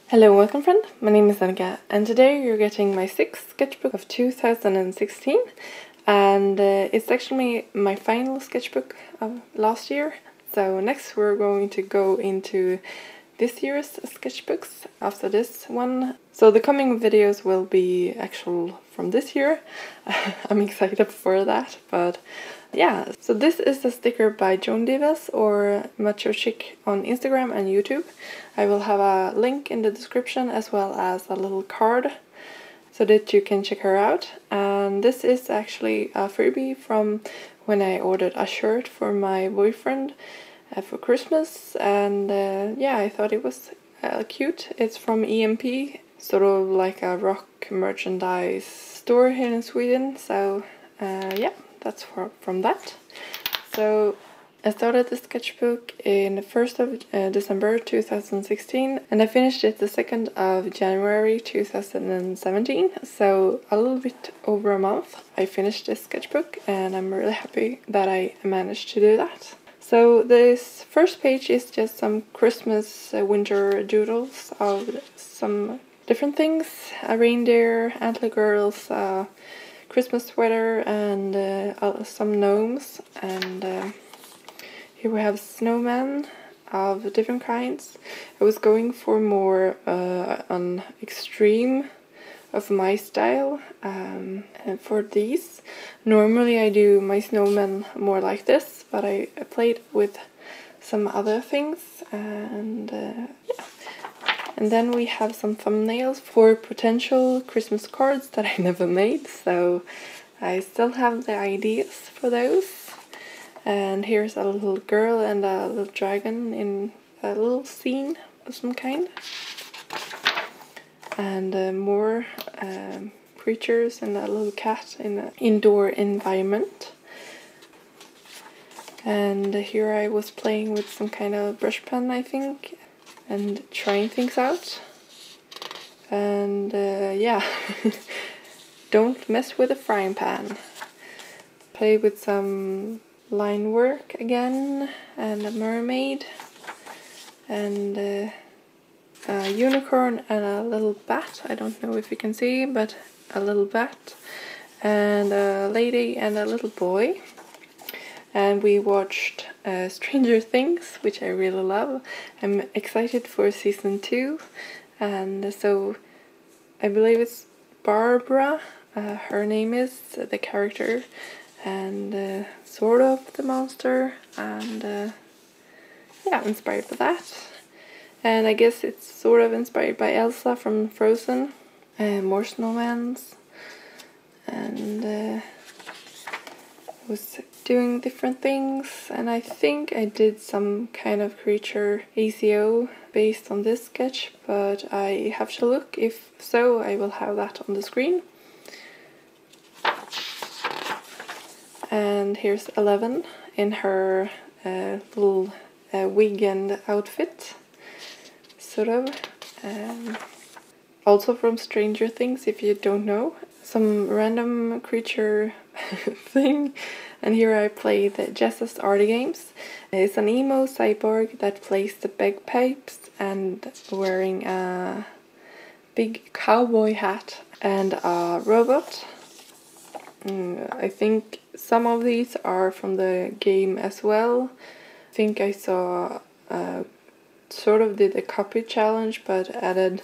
Hello, welcome friend, my name is Annika and today you're getting my sixth sketchbook of 2016 and it's actually my final sketchbook of last year. So next we're going to go into this year's sketchbooks after this one. So the coming videos will be actual from this year. I'm excited for that, but yeah. So this is a sticker by Joan Divas or Macho Chic on Instagram and YouTube. I will have a link in the description as well as a little card so that you can check her out. And this is actually a freebie from when I ordered a shirt for my boyfriend for Christmas, and yeah, I thought it was cute. It's from EMP, sort of like a rock merchandise store here in Sweden. So yeah, that's from that. So I started the sketchbook in the 1st of December 2016 and I finished it the 2nd of January 2017, so a little bit over a month I finished this sketchbook and I'm really happy that I managed to do that. So this first page is just some Christmas winter doodles of some different things, a reindeer, antler girls, Christmas sweater and some gnomes, and here we have snowmen of different kinds. I was going for more an extreme of my style and for these. Normally I do my snowmen more like this, but I played with some other things and yeah. And then we have some thumbnails for potential Christmas cards that I never made, so I still have the ideas for those. And here's a little girl and a little dragon in a little scene of some kind. And more creatures and a little cat in an indoor environment. And here I was playing with some kind of brush pen, I think, and trying things out. And yeah, don't mess with a frying pan. Play with some line work again, and a mermaid, and a unicorn and a little bat. I don't know if you can see, but a little bat, and a lady and a little boy. And we watched Stranger Things, which I really love. I'm excited for season 2, and so I believe it's Barbara, her name is, the character, and sort of the monster, and yeah, inspired by that. And I guess it's sort of inspired by Elsa from Frozen. More snowmans, and I was doing different things, and I think I did some kind of creature ACO based on this sketch, but I have to look. If so, I will have that on the screen. And here's 11 in her little wig and outfit, sort of. Also from Stranger Things, if you don't know. Some random creature thing. And here I play the Jess's Arty Games. It's an emo cyborg that plays the bagpipes and wearing a big cowboy hat and a robot. I think some of these are from the game as well. I think I saw sort of did a copy challenge, but added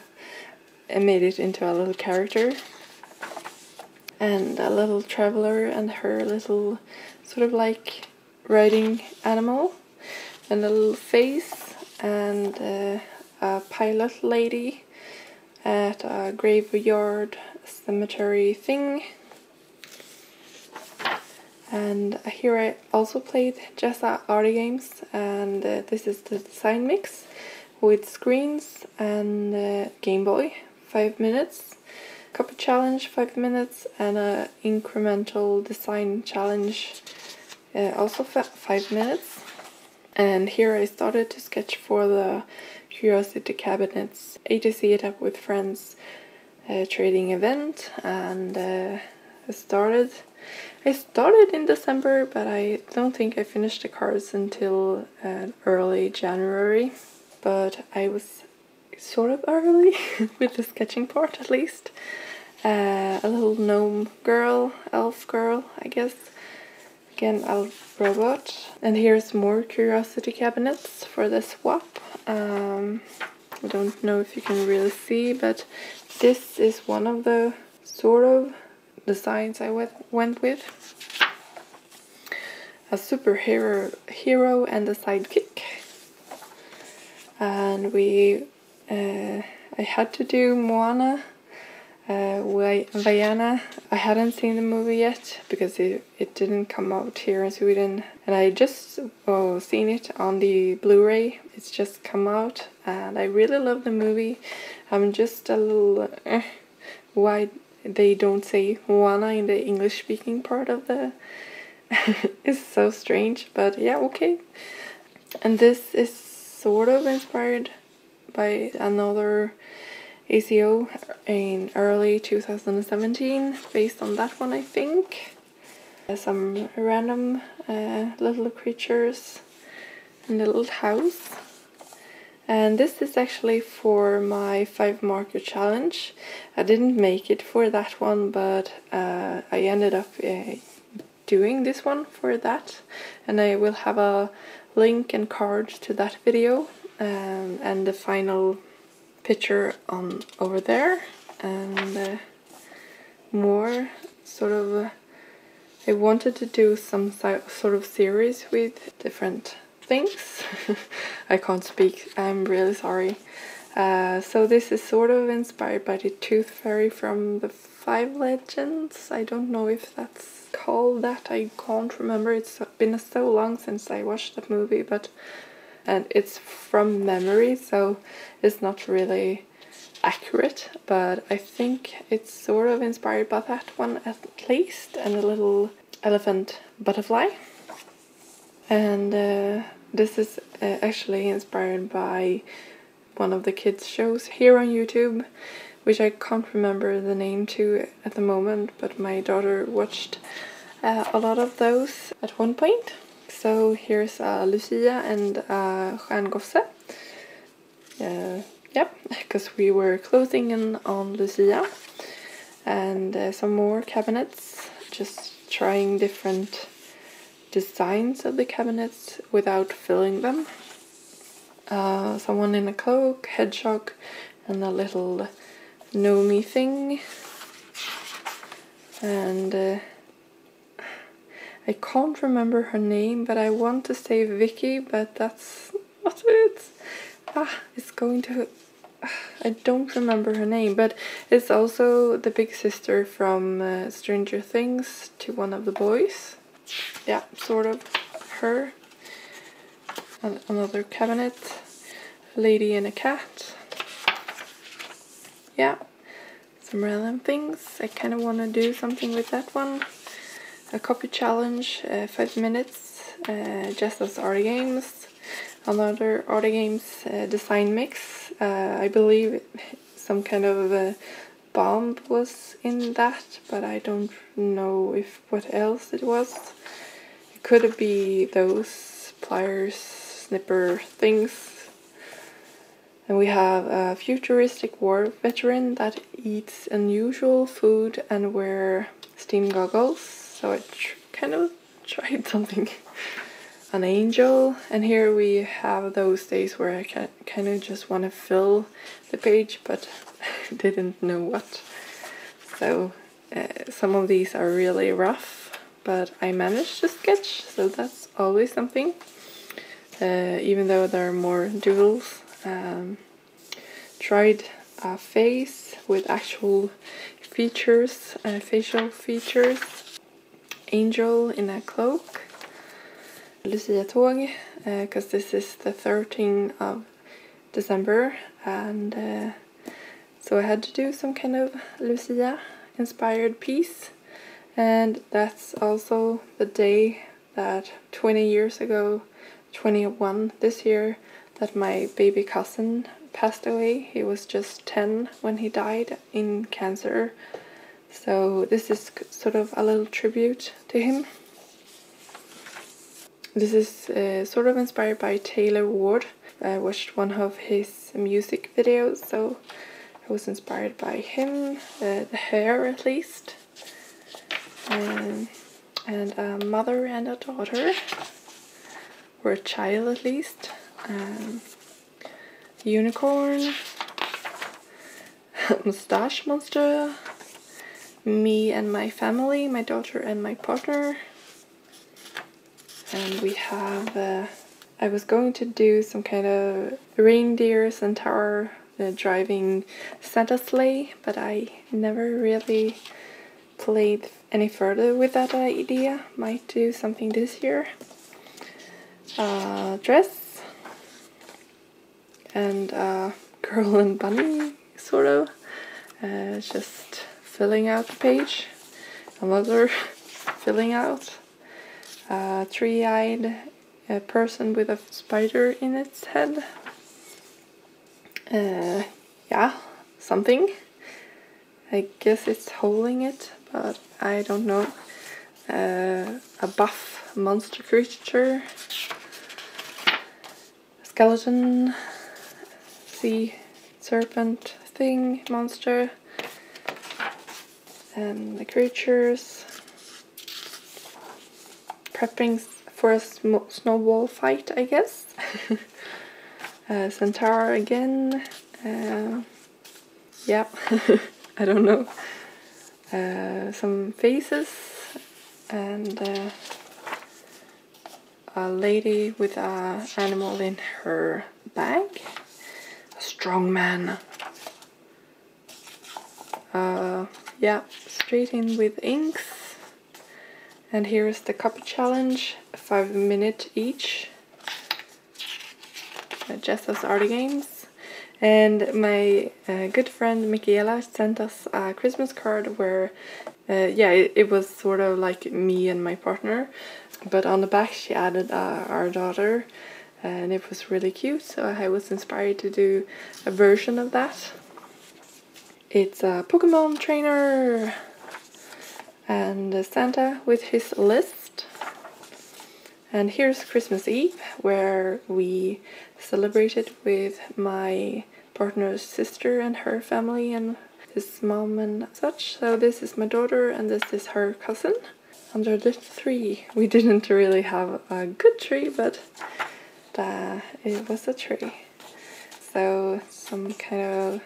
and made it into a little character. And a little traveler and her little sort of like riding animal, and a little face, and a pilot lady at a graveyard cemetery thing. And here I also played Jessa Arty Games, and this is the design mix with screens and Game Boy, 5 minutes. Copy challenge 5 minutes, and a incremental design challenge also 5 minutes. And here I started to sketch for the Curiosity Cabinets A to Z It Up with Friends trading event, and I started in December, but I don't think I finished the cards until early January. But I was sort of early with the sketching part at least. A little gnome girl, elf girl, I guess. Again, elf robot. And here's more curiosity cabinets for the swap. I don't know if you can really see, but this is one of the sort of designs I went with. A superhero and a sidekick. And I had to do Moana, Vaiana. I hadn't seen the movie yet because it didn't come out here in Sweden, and I just seen it on the Blu-ray. It's just come out, and I really love the movie. I'm just a little why they don't say Moana in the English-speaking part of the. It's so strange, but yeah, okay. And this is sort of inspired by another ACO in early 2017, based on that one, I think. Some random little creatures in a little house. And this is actually for my 5 marker challenge. I didn't make it for that one, but I ended up doing this one for that. And I will have a link and card to that video and the final picture on over there, and more sort of I wanted to do some sort of series with different things. I can't speak, I'm really sorry. So this is sort of inspired by the Tooth Fairy from the 5 Legends. I don't know if that's called that, I can't remember. It's been so long since I watched that movie, and it's from memory, so it's not really accurate, but I think it's sort of inspired by that one at least, and a little elephant butterfly. And this is actually inspired by one of the kids' shows here on YouTube, which I can't remember the name to at the moment, but my daughter watched a lot of those at one point. So here's Lucia and Stjärngosse. Yep, because we were closing in on Lucia. And some more cabinets, just trying different designs of the cabinets without filling them. Someone in a cloak, hedgehog, and a little gnomey thing. And I can't remember her name, but I want to say Vicky, but that's not it. It's going to. I don't remember her name, but it's also the big sister from Stranger Things to one of the boys. Yeah, sort of her. And another cabinet, lady and a cat. Yeah, some random things. I kind of want to do something with that one. A copy challenge, 5 minutes, just as Art Games. Another Art Games design mix. I believe some kind of bomb was in that, but I don't know if what else it was. It could be those pliers, snipper things. And we have a futuristic war veteran that eats unusual food and wear steam goggles. So I kind of tried something. An angel, and here we have those days where I kind of just want to fill the page, but didn't know what. So some of these are really rough, but I managed to sketch, so that's always something. Even though there are more doodles. Tried a face with actual features, facial features. Angel in a cloak. Lucia tåg, because this is the 13th of December, and so I had to do some kind of Lucia inspired piece. And that's also the day that 20 years ago, 21 this year, that my baby cousin passed away. He was just 10 when he died in cancer, so this is sort of a little tribute to him. This is sort of inspired by Taylor Ward I watched one of his music videos, so I was inspired by him, the hair at least, and a mother and a daughter, or a child at least, unicorn, mustache monster, me and my family, my daughter and my partner, and we have, I was going to do some kind of reindeer centaur driving Santa sleigh, but I never really played any further with that idea. Might do something this year. Dress and girl and bunny, sort of. Just filling out the page. Another filling out. Three-eyed person with a spider in its head. Yeah, something. I guess it's holding it, but I don't know. A buff monster creature. Skeleton. Sea serpent thing, monster. And the creatures. Prepping for a snowball fight, I guess. Centaur again. Yeah, I don't know. Some faces and a lady with an animal in her bag. A strong man. Yeah, straight in with inks. And here's the copy challenge, 5 minutes each. Just as Arty Games. And my good friend Michaela sent us a Christmas card where, yeah, it was sort of like me and my partner, but on the back she added our daughter, and it was really cute, so I was inspired to do a version of that. It's a Pokemon trainer and Santa with his list. And here's Christmas Eve, where we celebrated with my partner's sister and her family and his mom and such. So this is my daughter and this is her cousin. Under the tree. We didn't really have a good tree, but it was a tree. So some kind of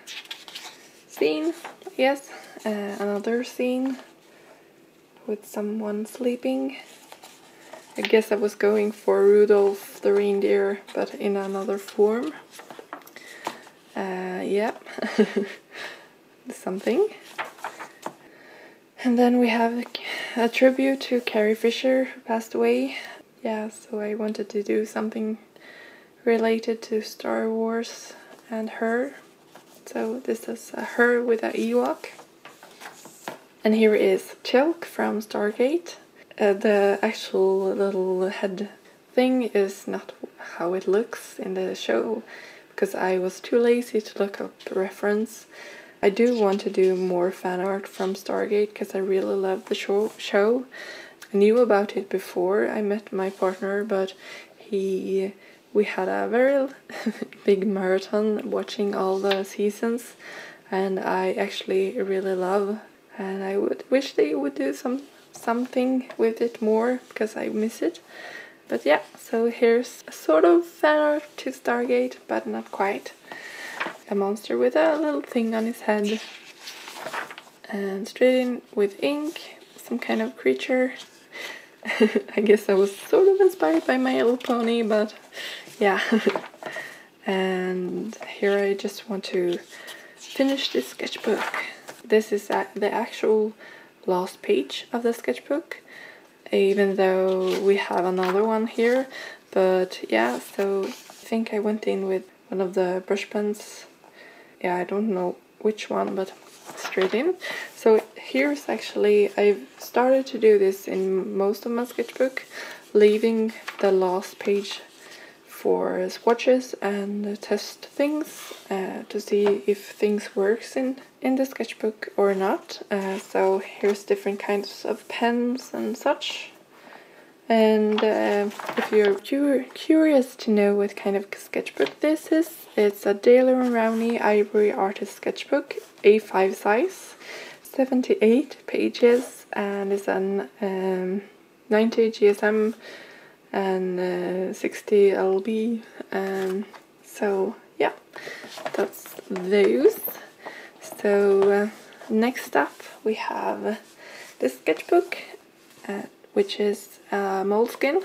scene, yes. Another scene with someone sleeping. I guess I was going for Rudolph the reindeer, but in another form. Yeah, something. And then we have a tribute to Carrie Fisher, who passed away. Yeah, so I wanted to do something related to Star Wars and her. So this is her with an Ewok. And here is Chilk from Stargate. The actual little head thing is not how it looks in the show, because I was too lazy to look up the reference. I do want to do more fan art from Stargate, because I really love the show. I knew about it before I met my partner, but we had a very big marathon watching all the seasons, and I actually really love, and I would wish they would do something with it more, because I miss it. But yeah, so here's a sort of fan art to Stargate, but not quite. A monster with a little thing on his head. And straight in with ink, some kind of creature. I guess I was sort of inspired by My Little Pony, but yeah. And here I just want to finish this sketchbook. This is the actual last page of the sketchbook, even though we have another one here. But yeah, so I think I went in with one of the brush pens. Yeah, I don't know which one, but straight in. So here's actually, I've started to do this in most of my sketchbook, leaving the last page for swatches and test things to see if things works in the sketchbook or not. So here's different kinds of pens and such. And if you're curious to know what kind of sketchbook this is, it's a Daler-Rowney Ivory Artist Sketchbook, A5 size, 78 pages, and it's an 90 GSM and 60 LB. So yeah, that's those. So next up we have this sketchbook, which is Moleskin.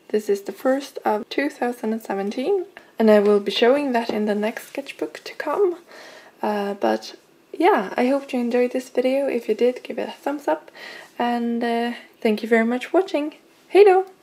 This is the first of 2017, and I will be showing that in the next sketchbook to come. But yeah, I hope you enjoyed this video. If you did, give it a thumbs up, and thank you very much for watching. Hej då!